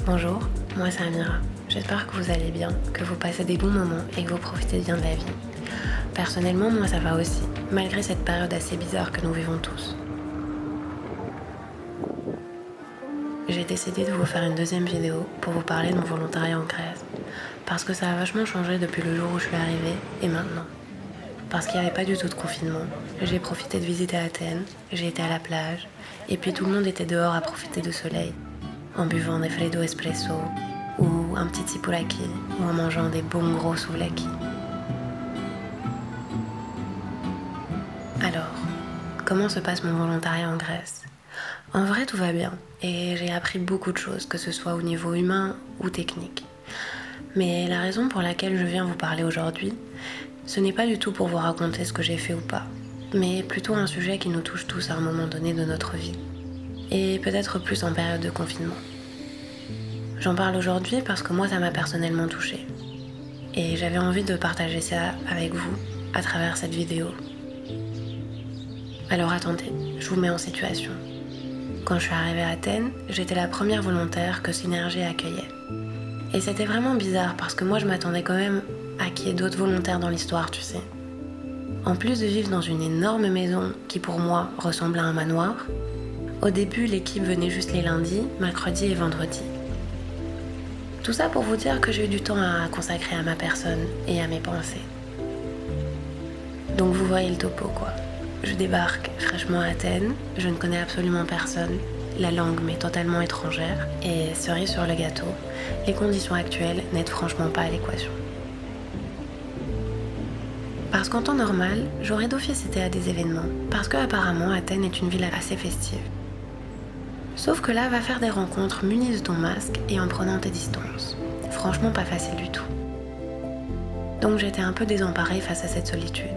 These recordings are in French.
Bonjour, moi c'est Amira. J'espère que vous allez bien, que vous passez des bons moments et que vous profitez bien de la vie. Personnellement, moi ça va aussi, malgré cette période assez bizarre que nous vivons tous. J'ai décidé de vous faire une deuxième vidéo pour vous parler de mon volontariat en Grèce. Parce que ça a vachement changé depuis le jour où je suis arrivée et maintenant. Parce qu'il n'y avait pas du tout de confinement. J'ai profité de visiter Athènes, j'ai été à la plage, et puis tout le monde était dehors à profiter du soleil, en buvant des freddo espresso, ou un petit tsipulaki, ou en mangeant des bons gros souvlaki. Alors, comment se passe mon volontariat en Grèce ? En vrai, tout va bien, et j'ai appris beaucoup de choses, que ce soit au niveau humain ou technique. Mais la raison pour laquelle je viens vous parler aujourd'hui, ce n'est pas du tout pour vous raconter ce que j'ai fait ou pas, mais plutôt un sujet qui nous touche tous à un moment donné de notre vie, et peut-être plus en période de confinement. J'en parle aujourd'hui parce que moi ça m'a personnellement touchée, et j'avais envie de partager ça avec vous à travers cette vidéo. Alors attendez, je vous mets en situation. Quand je suis arrivée à Athènes, j'étais la première volontaire que Synergie accueillait. Et c'était vraiment bizarre parce que moi je m'attendais quand même à qu'il y ait d'autres volontaires dans l'histoire, tu sais. En plus de vivre dans une énorme maison qui pour moi ressemble à un manoir, au début l'équipe venait juste les lundis, mercredis et vendredis. Tout ça pour vous dire que j'ai eu du temps à consacrer à ma personne et à mes pensées. Donc vous voyez le topo quoi. Je débarque fraîchement à Athènes, je ne connais absolument personne, la langue m'est totalement étrangère, et cerise sur le gâteau, les conditions actuelles n'aident franchement pas à l'équation. Parce qu'en temps normal, j'aurais d'office été à des événements, parce que apparemment Athènes est une ville assez festive. Sauf que là, va faire des rencontres munies de ton masque et en prenant tes distances. Franchement pas facile du tout. Donc j'étais un peu désemparée face à cette solitude.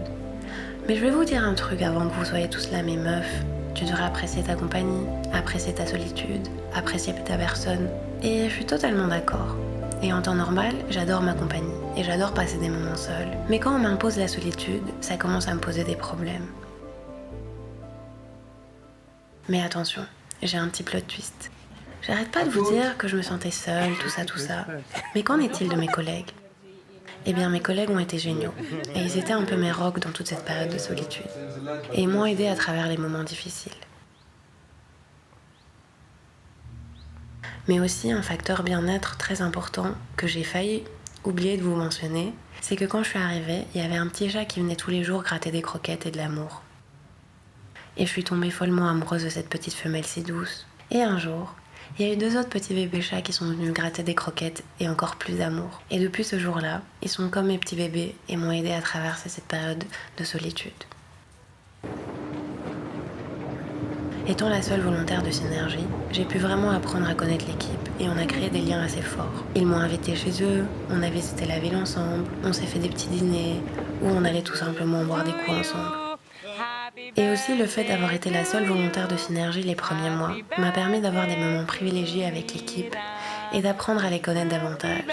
Mais je vais vous dire un truc avant que vous soyez tous là, mes meufs. Tu devrais apprécier ta compagnie, apprécier ta solitude, apprécier ta personne. Et je suis totalement d'accord. Et en temps normal, j'adore ma compagnie et j'adore passer des moments seuls. Mais quand on m'impose la solitude, ça commence à me poser des problèmes. Mais attention, j'ai un petit plot twist. J'arrête pas de vous dire que je me sentais seule, tout ça. Mais qu'en est-il de mes collègues ? Eh bien, mes collègues ont été géniaux. Et ils étaient un peu mes rocs dans toute cette période de solitude. Et ils m'ont aidé à travers les moments difficiles. Mais aussi un facteur bien-être très important que j'ai failli oublier de vous mentionner, c'est que quand je suis arrivée, il y avait un petit chat qui venait tous les jours gratter des croquettes et de l'amour. Et je suis tombée follement amoureuse de cette petite femelle si douce. Et un jour, il y a eu 2 autres petits bébés chats qui sont venus gratter des croquettes et encore plus d'amour. Et depuis ce jour-là, ils sont comme mes petits bébés et m'ont aidé à traverser cette période de solitude. Étant la seule volontaire de Synergie, j'ai pu vraiment apprendre à connaître l'équipe et on a créé des liens assez forts. Ils m'ont invitée chez eux, on a visité la ville ensemble, on s'est fait des petits dîners ou on allait tout simplement boire des coups ensemble. Et aussi le fait d'avoir été la seule volontaire de Synergie les premiers mois m'a permis d'avoir des moments privilégiés avec l'équipe et d'apprendre à les connaître davantage,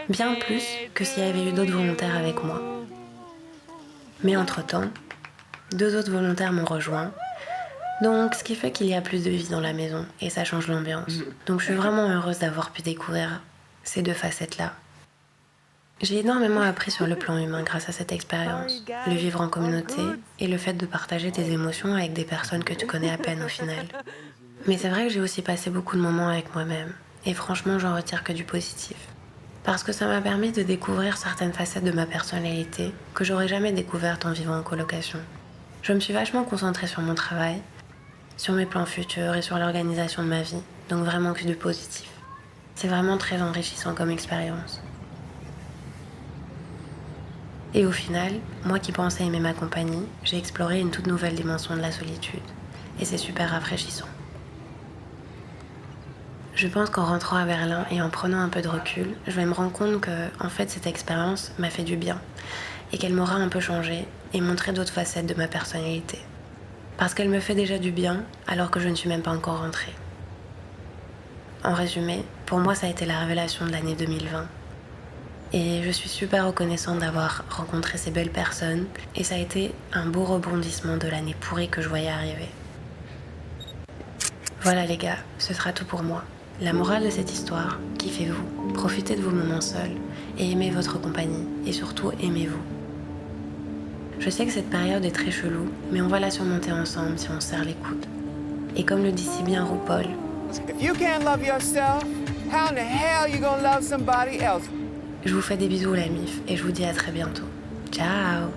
bien plus que s'il y avait eu d'autres volontaires avec moi. Mais entre-temps, 2 autres volontaires m'ont rejoint, donc ce qui fait qu'il y a plus de vie dans la maison et ça change l'ambiance. Donc je suis vraiment heureuse d'avoir pu découvrir ces 2 facettes-là. J'ai énormément appris sur le plan humain grâce à cette expérience, le vivre en communauté et le fait de partager tes émotions avec des personnes que tu connais à peine au final. Mais c'est vrai que j'ai aussi passé beaucoup de moments avec moi-même et franchement j'en retire que du positif. Parce que ça m'a permis de découvrir certaines facettes de ma personnalité que j'aurais jamais découvertes en vivant en colocation. Je me suis vachement concentrée sur mon travail, sur mes plans futurs et sur l'organisation de ma vie, donc vraiment que du positif. C'est vraiment très enrichissant comme expérience. Et au final, moi qui pensais aimer ma compagnie, j'ai exploré une toute nouvelle dimension de la solitude. Et c'est super rafraîchissant. Je pense qu'en rentrant à Berlin et en prenant un peu de recul, je vais me rendre compte que, en fait, cette expérience m'a fait du bien et qu'elle m'aura un peu changé et montré d'autres facettes de ma personnalité. Parce qu'elle me fait déjà du bien alors que je ne suis même pas encore rentrée. En résumé, pour moi, ça a été la révélation de l'année 2020. Et je suis super reconnaissante d'avoir rencontré ces belles personnes et ça a été un beau rebondissement de l'année pourrie que je voyais arriver. Voilà les gars, ce sera tout pour moi. La morale de cette histoire, kiffez-vous, profitez de vos moments seuls et aimez votre compagnie et surtout aimez-vous. Je sais que cette période est très chelou, mais on va la surmonter ensemble si on serre les coudes. Et comme le dit si bien RuPaul, If you can't love yourself, how in the hell you gonna love somebody else? Je vous fais des bisous la mif et je vous dis à très bientôt. Ciao!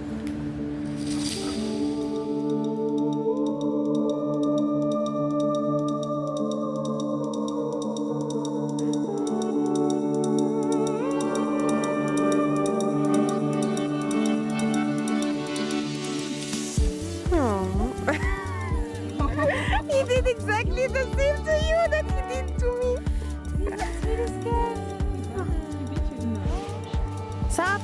He did exactly the same to you that he did to me. He's the sweetest cat. Stop.